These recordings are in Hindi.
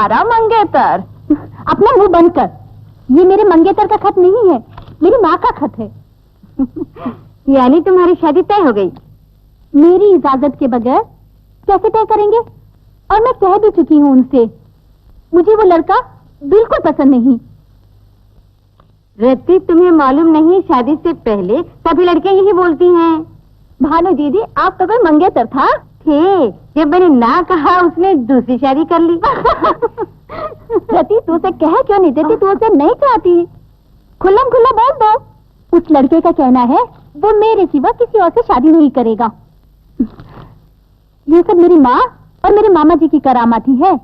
तुम्हारा मंगेतर। अपना मुंह बंद कर। ये मेरे मंगेतर का खत नहीं है, मेरी माँ का खत है। यानी तुम्हारी शादी तय हो गई? मेरी इजाजत के बगैर कैसे तय करेंगे? और मैं कह भी चुकी हूँ उनसे, मुझे वो लड़का बिल्कुल पसंद नहीं। रति, तुम्हें मालूम नहीं शादी से पहले सभी लड़कियां यही बोलती हैं। भानु दीदी, आप तो कोई मंगेतर था? थे, जब मैंने ना कहा उसने दूसरी शादी कर ली। रति, तू उसे कह क्यों नहीं देती? तू उसे नहीं चाहती? खुल्लम खुल्ला बोल दो। उस लड़के का कहना है वो मेरे सिवा किसी और से शादी नहीं करेगा। ये सब मेरी माँ और मेरे मामा जी की करामाती है।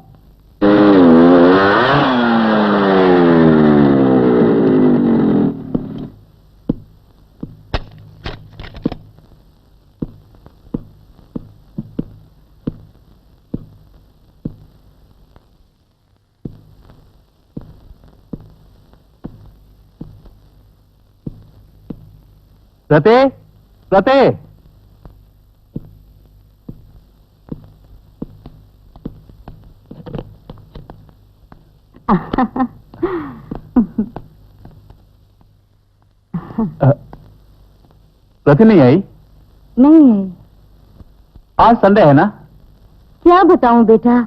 रते, रते, रति नहीं आई? नहीं है। आज संडे है ना? क्या बताऊं बेटा,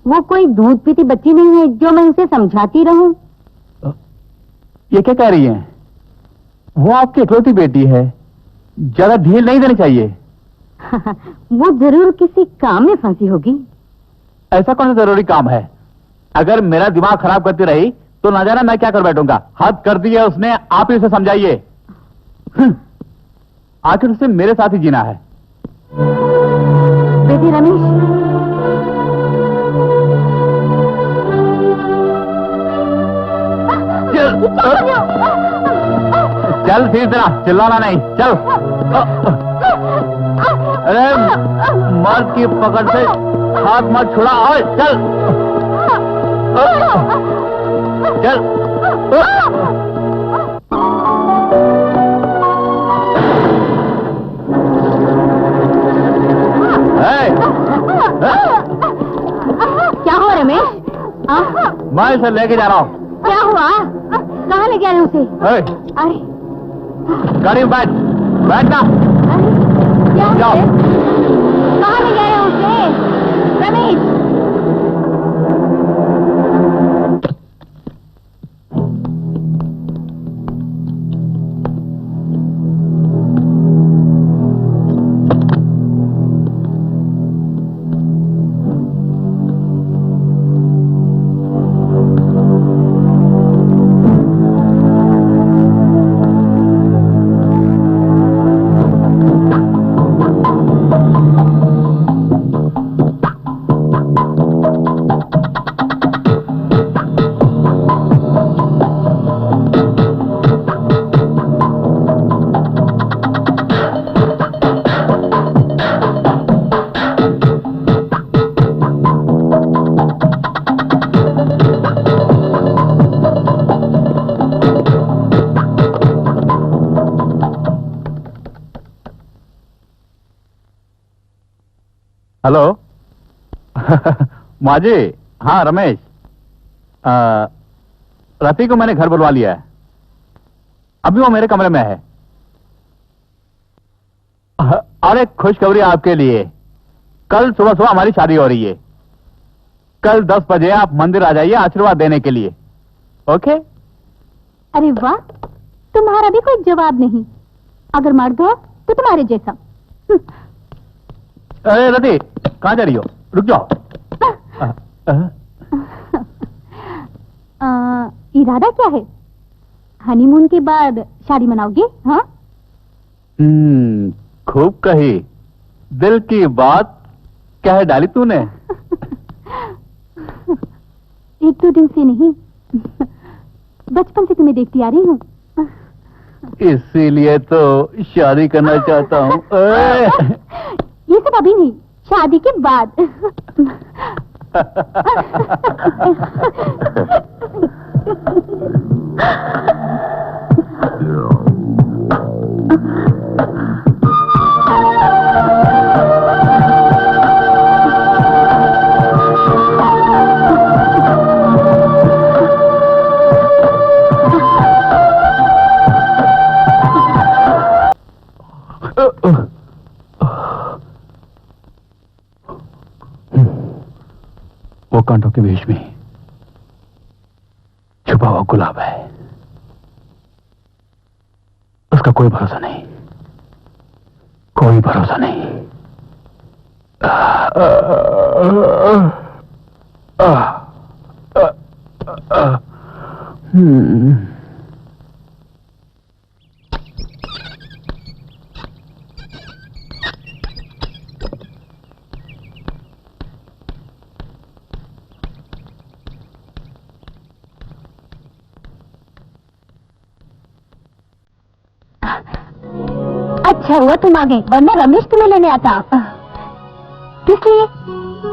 वो कोई दूध पीती बच्ची नहीं है जो मैं उसे समझाती रहूं। ये क्या कह रही हैं? वो आपकी इकलौती बेटी है, ज्यादा ढील नहीं देनी चाहिए। वो जरूर किसी काम में फंसी होगी। ऐसा कौन सा जरूरी काम है? अगर मेरा दिमाग खराब करती रही तो ना जाना मैं क्या कर बैठूंगा। हद कर दी है उसने, आप ही उसे समझाइए। आखिर उसे मेरे साथ ही जीना है। बेटी रमेश, चल फिर तेरा चिल्लाना नहीं, चल। अरे मर्द की पकड़ से हाथ मत छुड़ा, ओए चल चल। क्या हुआ रमेश? मैं इसे लेके जा रहा हूँ। क्या हुआ? कहाँ ले गया उसे? अरे गाड़ी में बैठ, बैठना। अरे क्या जाओ। है? कहाँ ले गए उसे? रमेश, हेलो। माजी, हाँ रमेश। रति को मैंने घर बुलवा लिया है, अभी वो मेरे कमरे में है। अरे खुशखबरी आपके लिए, कल सुबह सुबह हमारी शादी हो रही है। कल 10 बजे आप मंदिर आ जाइए आशीर्वाद देने के लिए। ओके? अरे वाह, तुम्हारा भी कोई जवाब नहीं। अगर मर्द हो तो तुम्हारे जैसा। अरे रति, कहाँ जा रही हो? रुक जाओ। इरादा क्या है? हनीमून के बाद शादी मनाओगे? हाँ? खूब कही, दिल की बात कह डाली तूने। एक दो दिन से नहीं, बचपन से तुम्हें देखती आ रही हूँ। इसीलिए तो शादी करना चाहता हूँ। ये सब अभी नहीं, शादी के बाद। वो कांटों के बीच में छुपा हुआ गुलाब है, उसका कोई भरोसा नहीं, कोई भरोसा नहीं। अच्छा हुआ तुम आ गए, वरना रमेश तुम्हें लेने आता। किस लिए?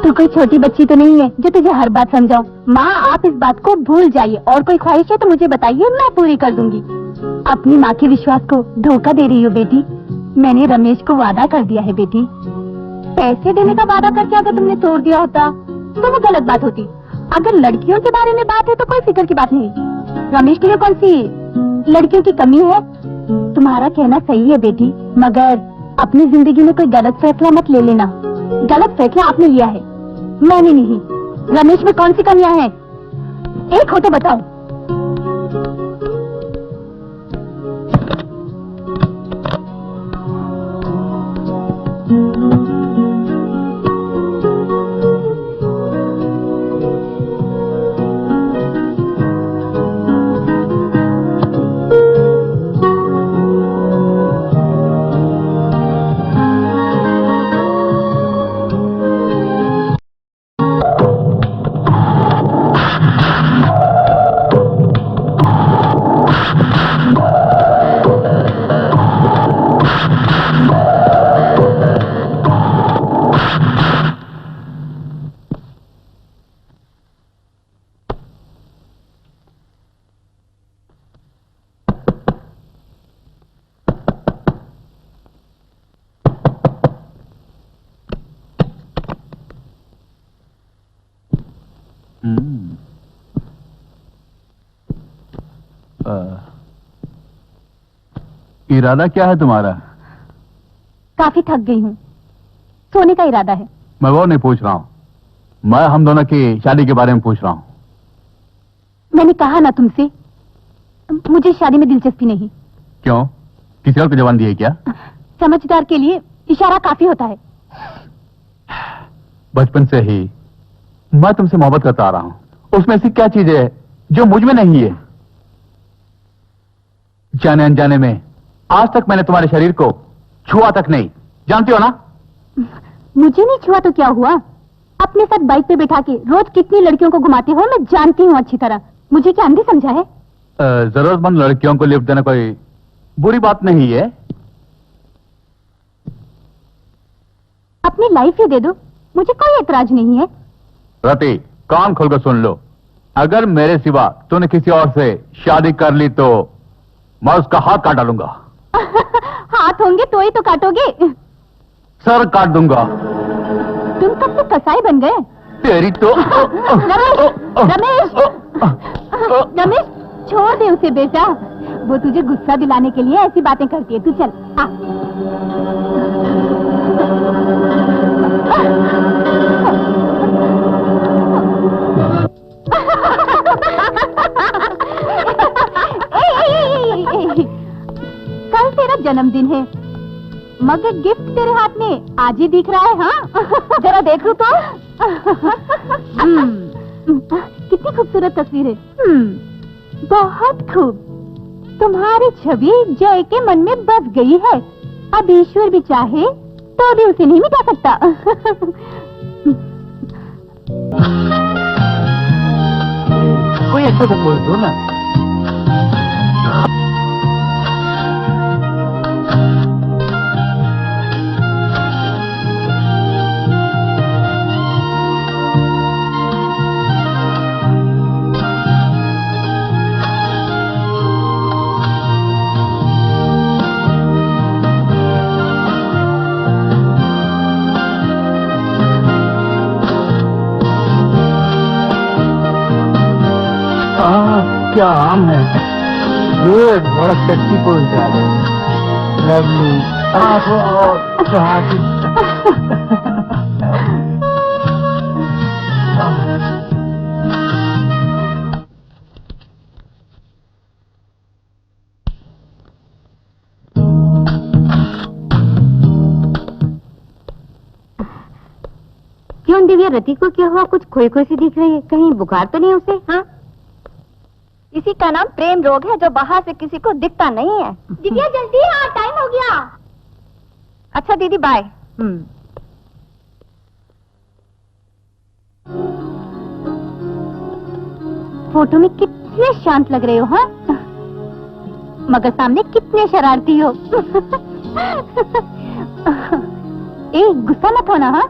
तू कोई छोटी बच्ची तो नहीं है जो तुझे हर बात समझाऊं। माँ, आप इस बात को भूल जाइए, और कोई ख्वाहिश है तो मुझे बताइए, मैं पूरी कर दूंगी। अपनी माँ के विश्वास को धोखा दे रही हो बेटी। मैंने रमेश को वादा कर दिया है बेटी। पैसे देने का वादा करके अगर तुमने तोड़ दिया होता तो वो गलत बात होती। अगर लड़कियों के बारे में बात है तो कोई फिक्र की बात नहीं। रमेश के लिए कौन सी लड़कियों की कमी है? तुम्हारा कहना सही है बेटी, मगर अपनी जिंदगी में कोई गलत फैसला मत ले लेना। गलत फैसला आपने लिया है, मैंने नहीं। रमेश में कौन सी कमियां हैं? एक हो तो बताओ। इरादा क्या है तुम्हारा? काफी थक गई हूँ, सोने का इरादा है। मैं वो नहीं पूछ रहा हूँ, मैं हम दोनों की शादी के बारे में पूछ रहा हूँ। मैंने कहा ना तुमसे, मुझे शादी में दिलचस्पी नहीं। क्यों? किसी और को जवान दी है क्या? समझदार के लिए इशारा काफी होता है। बचपन से ही मैं तुमसे मोहब्बत करता आ रहा हूँ, उसमें ऐसी क्या चीज है जो मुझ में नहीं है? जाने अनजाने में आज तक मैंने तुम्हारे शरीर को छुआ तक नहीं, जानती हो ना? मुझे नहीं छुआ तो क्या हुआ? अपने साथ बाइक पे बैठा के रोज कितनी लड़कियों को घुमाते हो, मैं जानती हूँ अच्छी तरह। मुझे क्या अंधी समझा है? जरूरतमंद लड़कियों को लिफ्ट देना कोई बुरी बात नहीं है। अपनी लाइफ ही दे दो, मुझे कोई एतराज नहीं है। रति, कान खोलकर सुन लो, अगर मेरे सिवा तूने किसी और से शादी कर ली तो मैं उसका हाथ काट डालूंगा। हाथ होंगे तो ही तो काटोगे। सर काट दूंगा। तुम कब से कसाई बन गए? तेरी तो रमेश, रमेश, रमेश, छोड़ दे उसे बेटा, वो तुझे गुस्सा दिलाने के लिए ऐसी बातें करती है। तू चल आ। कल तेरा जन्मदिन है, मगर गिफ्ट तेरे हाथ में आज ही दिख रहा है। हाँ, जरा देखो तो। कितनी खूबसूरत तस्वीर है। बहुत खूब। तुम्हारी छवि जय के मन में बस गई है। अब ईश्वर भी चाहे तो भी उसे नहीं मिटा सकता। कोई अच्छा सा बोल दो ना। क्या आम है? गुड, बड़ा सेक्सी पोज जा रहा है। लवली, आप और सुहागी। ये रति को क्या हुआ? कुछ खोई खोई सी दिख रही है, कहीं बुखार तो नहीं उसे? हाँ, इसी का नाम प्रेम रोग है जो बाहर से किसी को दिखता नहीं है। दिव्या जल्दी आ, टाइम हो गया। अच्छा दीदी बाय। फोटो में कितने शांत लग रहे हो, हाँ? मगर सामने कितने शरारती हो। ए, गुस्सा मत होना, हाँ?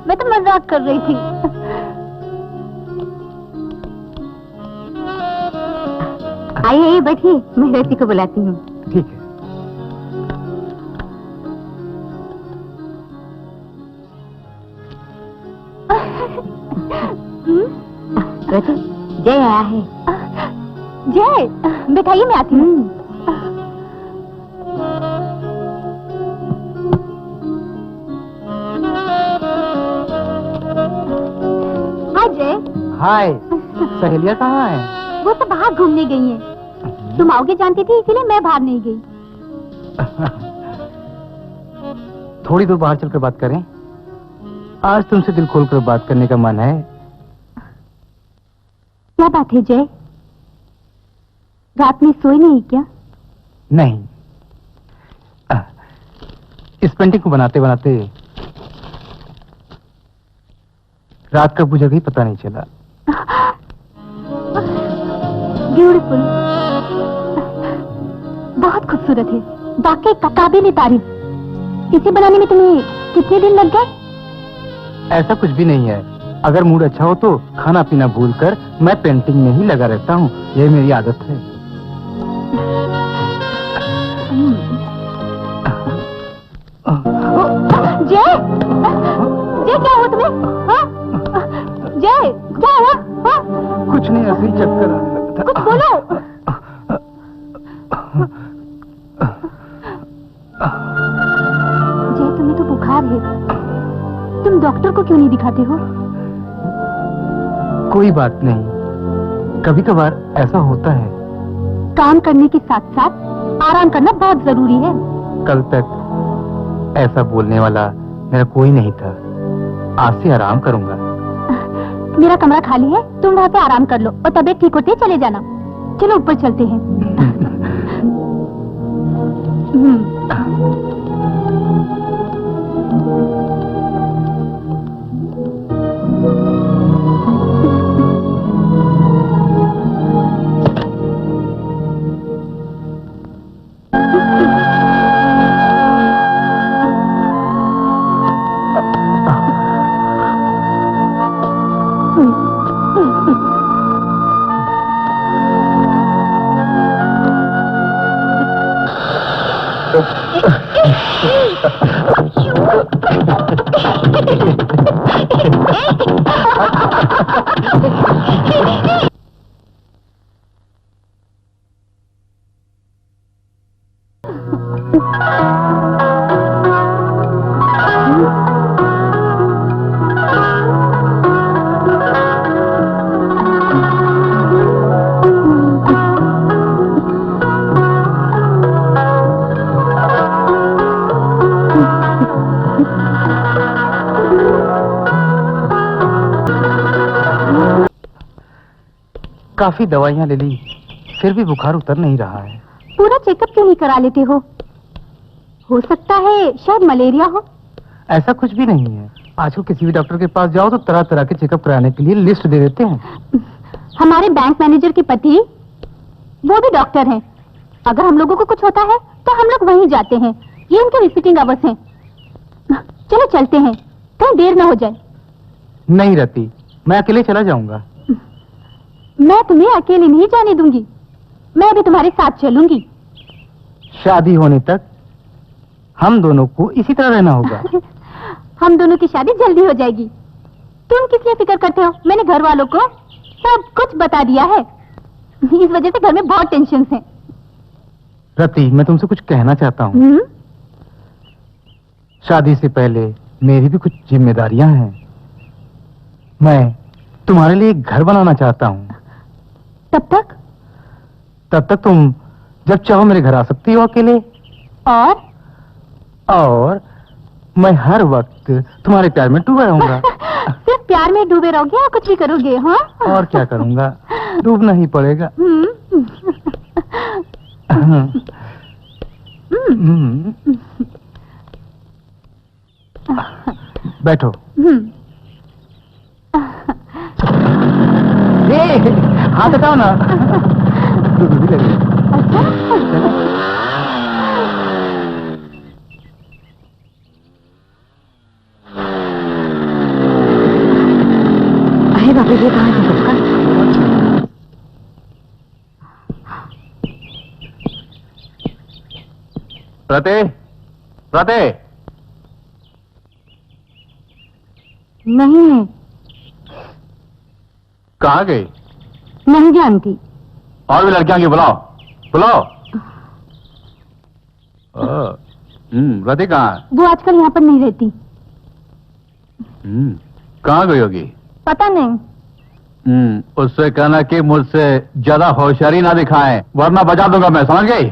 मैं तो मजाक कर रही थी। आइए बैठिए, मैं रति को बुलाती हूँ। ठीक है। रति, जय आया है। जय, बैठाइए, मैं आती हूँ। हाय जय। हाय, सहेलियाँ कहाँ हैं? वो तो बाहर घूमने गई हैं। तुम आओगे जानती थी, इसीलिए मैं बाहर नहीं गई। थोड़ी दूर बाहर चलकर बात करें। आज तुमसे दिल खोलकर बात करने का मन है। क्या बात है जय? रात में सोई नहीं क्या? नहीं, इस पेंटिंग को बनाते बनाते रात कब गुजर गई पता नहीं चला। ब्यूटीफुल, बहुत खूबसूरत है, वाकई काबिल तारीफ। इसे बनाने में तुम्हें कितने दिन लग गए? ऐसा कुछ भी नहीं है। अगर मूड अच्छा हो तो खाना पीना भूलकर मैं पेंटिंग में ही लगा रहता हूँ। यही मेरी आदत है। जय, जय क्या हुआ तुम्हें? हाँ? जय, क्या हुआ? हाँ? कुछ नहीं, ऐसे ही चक्कर आने लगा था। कुछ बोलो। जय, तुम्हें तो बुखार है, तुम डॉक्टर को क्यों नहीं दिखाते हो? कोई बात नहीं, कभी कभार ऐसा होता है। काम करने के साथ साथ आराम करना बहुत जरूरी है। कल तक ऐसा बोलने वाला मेरा कोई नहीं था। आज से आराम करूंगा। मेरा कमरा खाली है, तुम वहाँ पे आराम कर लो और तबीयत ठीक होते चले जाना। चलो ऊपर चलते हैं। काफी दवाइयाँ ले ली, फिर भी बुखार उतर नहीं रहा है। पूरा चेकअप क्यों नहीं करा लेते हो सकता है शायद मलेरिया हो। ऐसा कुछ भी नहीं है। आजकल किसी भी डॉक्टर के पास जाओ तो तरह तरह के चेकअप कराने के लिए लिस्ट दे देते हैं। हमारे बैंक मैनेजर के पति वो भी डॉक्टर हैं। अगर हम लोगों को कुछ होता है तो हम लोग वहीं जाते हैं। ये उनके विजिटिंग आवर्स हैं। चलो चलते हैं, कहीं देर ना हो जाए। नहीं रति, मैं अकेले चला जाऊंगा। मैं तुम्हें अकेले नहीं जाने दूंगी, मैं भी तुम्हारे साथ चलूंगी। शादी होने तक हम दोनों को इसी तरह रहना होगा। हम दोनों की शादी जल्दी हो जाएगी। तुम किस लिए फिक्र करते हो? मैंने घर वालों को सब कुछ बता दिया है। इस वजह से घर में बहुत टेंशन है। रति, मैं तुमसे कुछ कहना चाहता हूँ। शादी से पहले मेरी भी कुछ जिम्मेदारियां हैं। मैं तुम्हारे लिए एक घर बनाना चाहता हूँ। तब तक तुम जब चाहो मेरे घर आ सकती हो अकेले। और मैं हर वक्त तुम्हारे प्यार में डूबा रहूंगा। सिर्फ प्यार में डूबे रहोगे या कुछ भी करोगे? हाँ, और क्या करूंगा, डूबना ही पड़ेगा। बैठो। हाथ हटाओ ना। डूबी लग रही। अरे बाबू, ये कहाँ है सबका? प्रते, प्रते। नहीं है। कहाँ गई? नहीं जानती। और भी लड़कियां की बुलाओ, बुलाओ। प्रते कहाँ है? वो आजकल यहाँ पर नहीं रहती। कहाँ गई होगी? पता नहीं। उससे कहना कि मुझसे ज्यादा होशियारी ना दिखाएं, वरना बजा दूंगा मैं, समझ गई?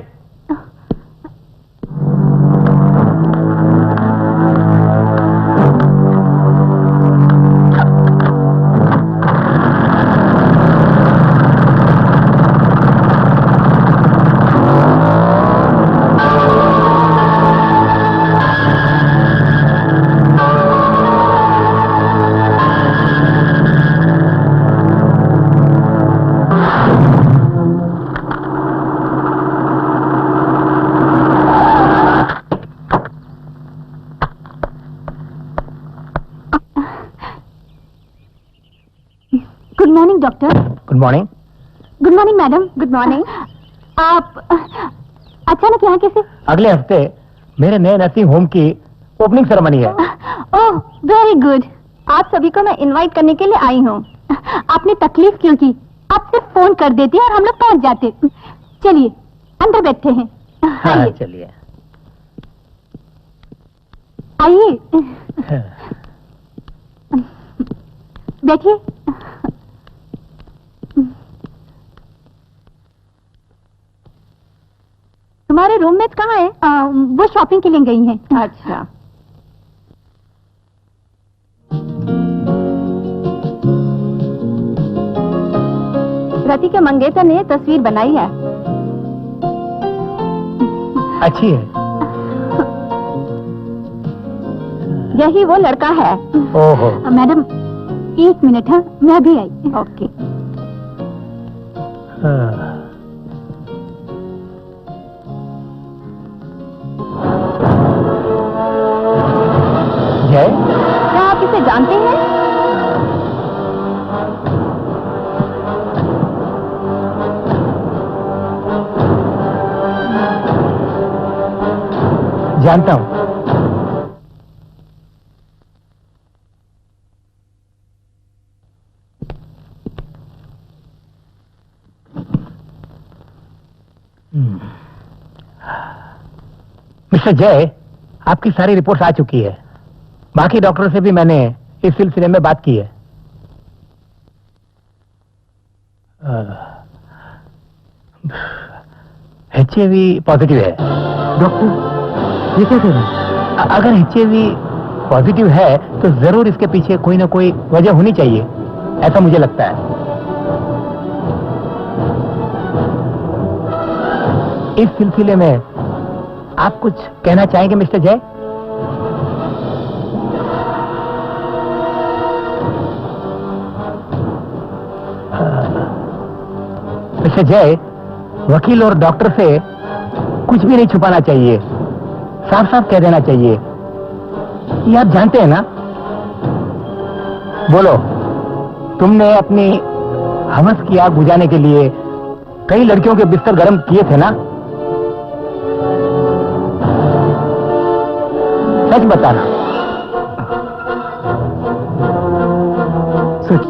Good morning doctor. Good morning. Good morning madam. Good morning. आप अचानक यहाँ कैसे? अगले हफ्ते मेरे नए नर्सिंग होम की ओपनिंग सेरेमनी है। ओह, वेरी गुड। आप सभी को मैं इनवाइट करने के लिए आई हूँ। आपने तकलीफ क्यों की? आप सिर्फ फोन कर देती और हम लोग पहुँच जाते। चलिए अंदर बैठते हैं। हाँ, चलिए। आइए बैठिए। तुम्हारे रूममेट्स कहाँ हैं? वो शॉपिंग के लिए गई हैं। अच्छा। रति के मंगेतर ने तस्वीर बनाई है। अच्छी है। यही वो लड़का है। ओहो। मैडम 1 मिनट है, मैं भी आई। ओके। जय, क्या आप इसे जानते हैं? जानता हूँ। मिस्टर जय, आपकी सारी रिपोर्ट्स आ चुकी है। बाकी डॉक्टर से भी मैंने इस सिलसिले में बात की है। HIV पॉजिटिव है। डॉक्टर, ये क्या कह रहे हैं? अगर HIV पॉजिटिव है तो जरूर इसके पीछे कोई ना कोई वजह होनी चाहिए, ऐसा मुझे लगता है। इस सिलसिले में आप कुछ कहना चाहेंगे मिस्टर जय? मिस्टर जय, वकील और डॉक्टर से कुछ भी नहीं छुपाना चाहिए, साफ साफ कह देना चाहिए। ये आप जानते हैं ना? बोलो, तुमने अपनी हवस की आग बुझाने के लिए कई लड़कियों के बिस्तर गर्म किए थे ना? सच बताना। सच।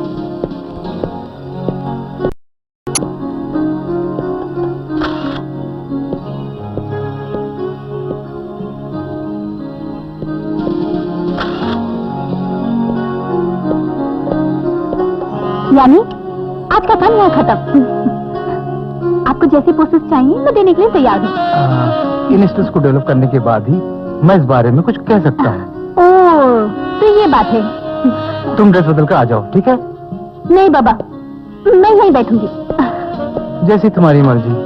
यानी आज का काम यहाँ खत्म। आपको जैसी प्रोसेस चाहिए मैं देने के लिए तैयार हूँ। इन स्टेज को डेवलप करने के बाद ही मैं इस बारे में कुछ कह सकता हूँ। ओह, तो ये बात है। तुम ड्रेस बदल कर आ जाओ, ठीक है? नहीं बाबा, मैं यहीं बैठूंगी। जैसी तुम्हारी मर्जी।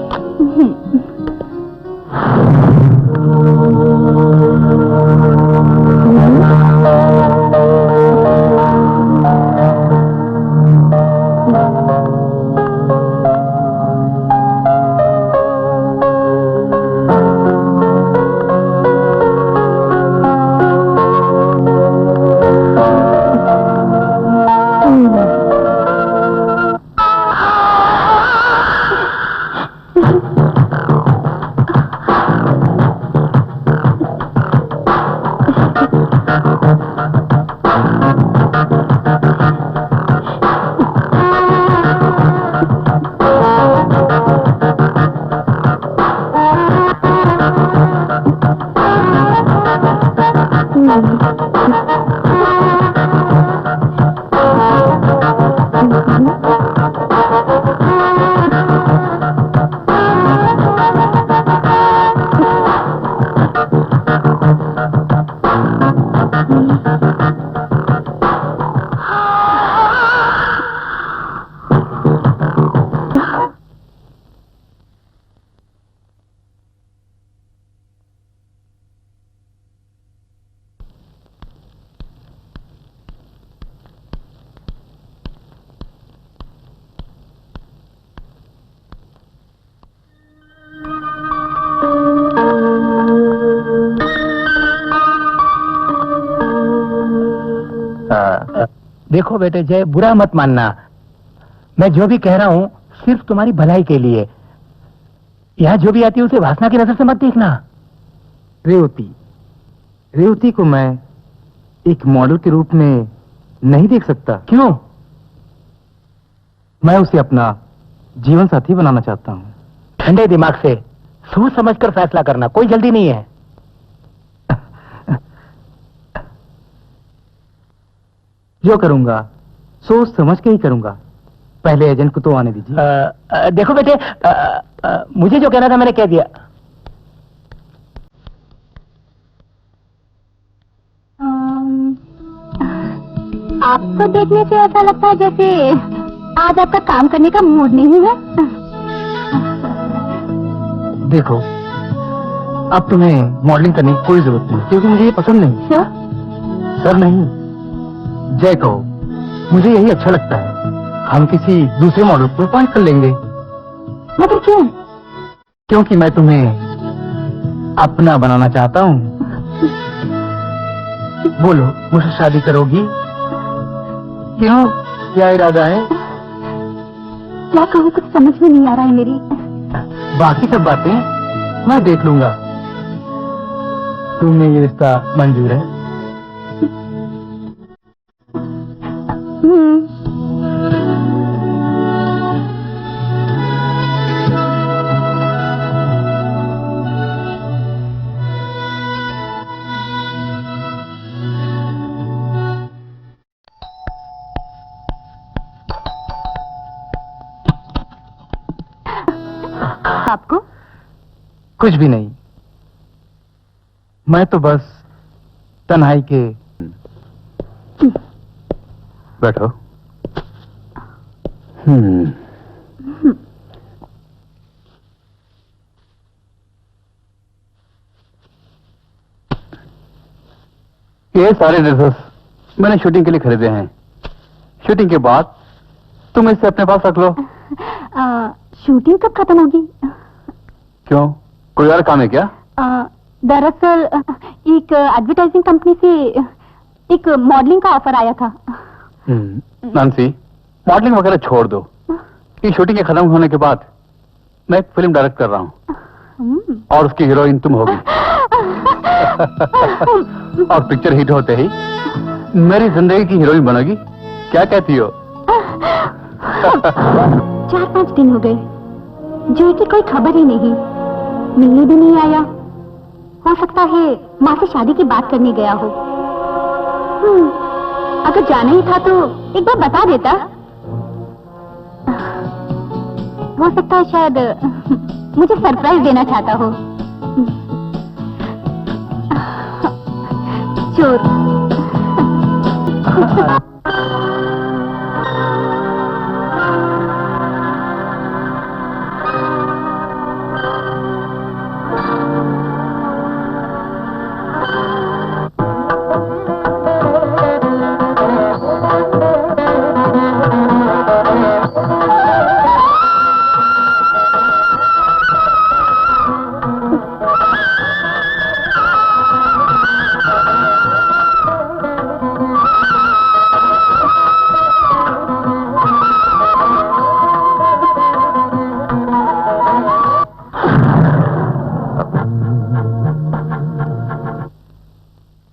देखो बेटे जय, बुरा मत मानना, मैं जो भी कह रहा हूँ सिर्फ तुम्हारी भलाई के लिए। यहाँ जो भी आती है उसे वासना की नजर से मत देखना। रेवती को मैं एक मॉडल के रूप में नहीं देख सकता। क्यों? मैं उसे अपना जीवन साथी बनाना चाहता हूँ। ठंडे दिमाग से सोच समझ कर फैसला करना, कोई जल्दी नहीं है। जो करूंगा सोच समझ के ही करूंगा। पहले एजेंट को तो आने दीजिए। देखो बेटे, मुझे जो कहना था मैंने कह दिया। आपको देखने से ऐसा लगता है जैसे आज आपका काम करने का मूड नहीं है। देखो, अब तुम्हें मॉडलिंग करने की कोई जरूरत नहीं, क्योंकि मुझे ये पसंद नहीं। क्यों? सर नहीं, जय कहो, मुझे यही अच्छा लगता है। हम किसी दूसरे मॉडल को अपॉइंट कर लेंगे। मगर क्यों? क्योंकि मैं तुम्हें अपना बनाना चाहता हूँ। बोलो, मुझसे शादी करोगी? क्यों, क्या इरादा है? क्या कहूँ, कुछ समझ में नहीं आ रहा है मेरी। बाकी सब बातें मैं देख लूंगा। तुम्हें ये रिश्ता मंजूर है? आपको? कुछ भी नहीं, मैं तो बस तन्हाई के। बैठो। ये सारे ड्रेसेस मैंने शूटिंग के लिए खरीदे हैं। शूटिंग के बाद तुम इसे अपने पास रख लो। शूटिंग कब खत्म होगी? क्यों, कोई और काम है क्या? दरअसल एक एडवर्टाइजिंग कंपनी से एक मॉडलिंग का ऑफर आया था। नांसी, मॉडलिंग वगैरह छोड़ दो। ये शूटिंग के खत्म होने के बाद मैं एक फिल्म डायरेक्ट कर रहा हूँ और उसकी हीरोइन तुम होगी। और पिक्चर हिट होते ही मेरी जिंदगी की हीरोइन बनोगी। क्या कहती हो? 4-5 दिन हो गए, जय की कोई खबर ही नहीं, मिलने भी नहीं आया। हो सकता है माँ से शादी की बात करने गया हो। अगर जाना ही था तो एक बार बता देता। हो सकता है शायद मुझे सरप्राइज देना चाहता हो। चोर।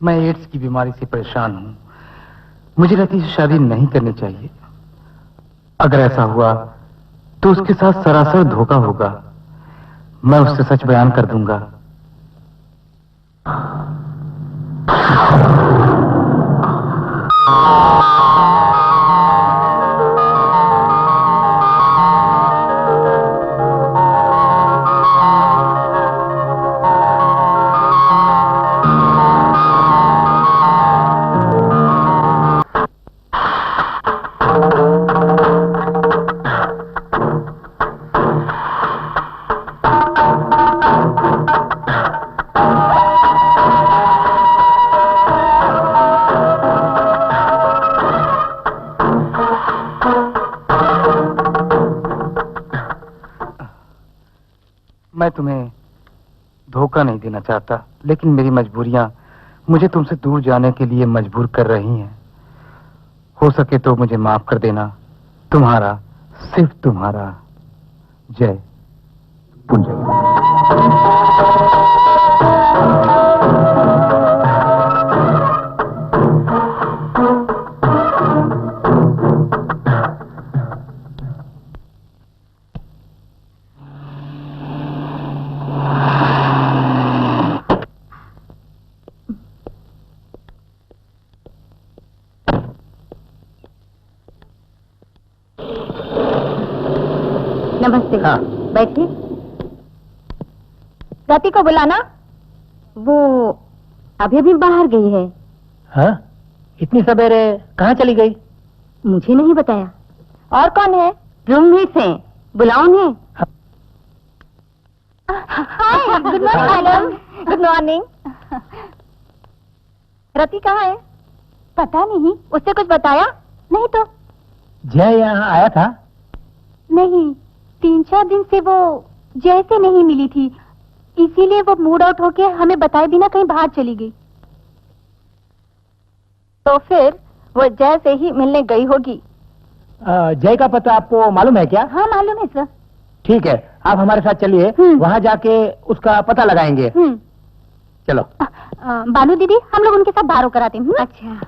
मैं एड्स की बीमारी से परेशान हूं। मुझे रति से शादी नहीं करनी चाहिए। अगर ऐसा हुआ तो उसके साथ सरासर धोखा होगा। मैं उससे सच बयान कर दूंगा। मैं तुम्हें धोखा नहीं देना चाहता, लेकिन मेरी मजबूरियां मुझे तुमसे दूर जाने के लिए मजबूर कर रही हैं। हो सके तो मुझे माफ कर देना। तुम्हारा, सिर्फ तुम्हारा, जय पुंजय। नमस्ते। हाँ। बैठिए। रति को बुलाना, वो अभी अभी बाहर गई है। हाँ? इतनी सवेरे कहाँ चली गई? मुझे नहीं बताया। और कौन है? रूममेट्स हैं, बुलाओ उन्हें। Hi, good morning madam. Good morning. Rati कहाँ है? पता नहीं। उससे कुछ बताया? नहीं तो। जय यहाँ आया था? नहीं, 3-4 दिन से वो जय से नहीं मिली थी, इसीलिए वो मूड आउट होके हमें बताए बिना कहीं बाहर चली गई। तो फिर वो जय से ही मिलने गई होगी। जय का पता आपको मालूम है क्या? हाँ मालूम है सर। ठीक है, आप हमारे साथ चलिए, वहाँ जाके उसका पता लगाएंगे। चलो। बालू दीदी, हम लोग उनके साथ बाहर होकर आते हैं। अच्छा।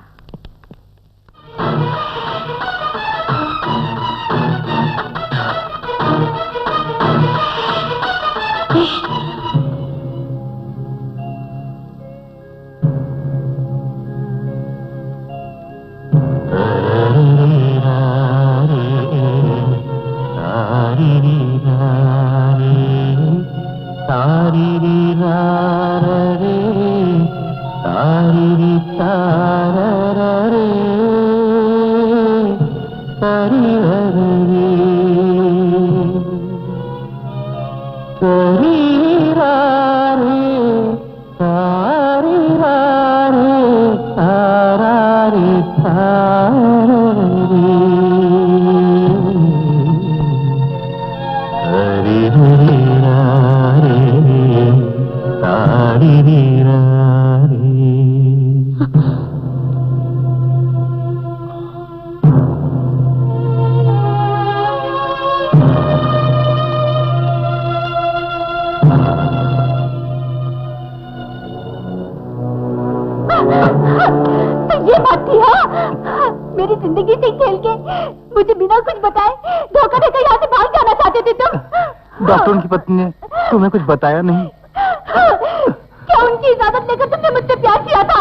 ये बात थी। हाँ, मेरी जिंदगी से खेल के मुझे बिना कुछ बताए धोखा देकर यहाँ से भाग जाना चाहते थे तुम। डॉक्टर की पत्नी ने तुम्हें कुछ बताया नहीं? क्या उनकी इजाजत लेकर तुमने मुझसे प्यार किया था?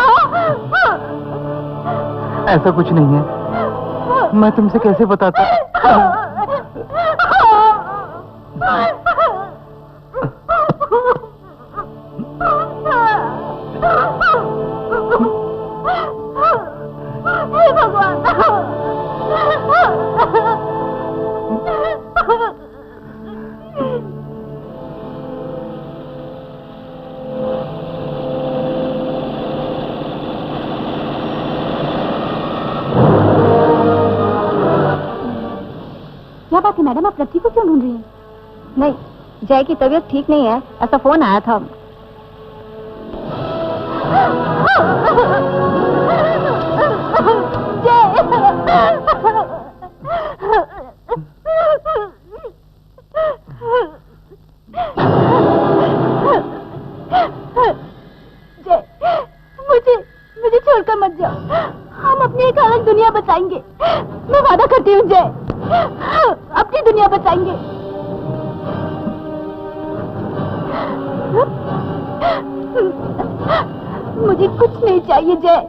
ऐसा कुछ नहीं है, मैं तुमसे कैसे बताता? हे भगवान। क्या बात है मैडम, आप लक्ष्मी को क्यों ढूंढ रही हैं? नहीं, जय की तबीयत ठीक नहीं है, ऐसा फोन आया था। जय, मुझे छोड़कर मत जाओ, हम अपनी एक अलग दुनिया बचाएंगे, मैं वादा करती हूँ जय, अपनी दुनिया बचाएंगे। मुझे कुछ नहीं चाहिए जय,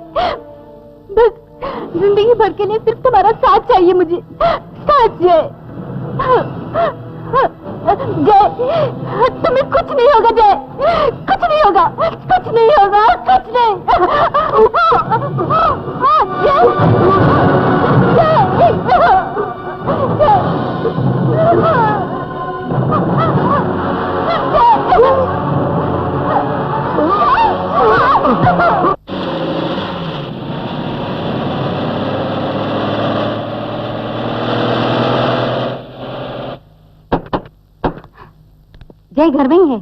बस जिंदगी भर के लिए सिर्फ तुम्हारा साथ चाहिए मुझे, साथ जय। जय, तुम्हें कुछ नहीं होगा जय, कुछ नहीं होगा, कुछ नहीं होगा, कुछ नहीं। जय घर में ही है।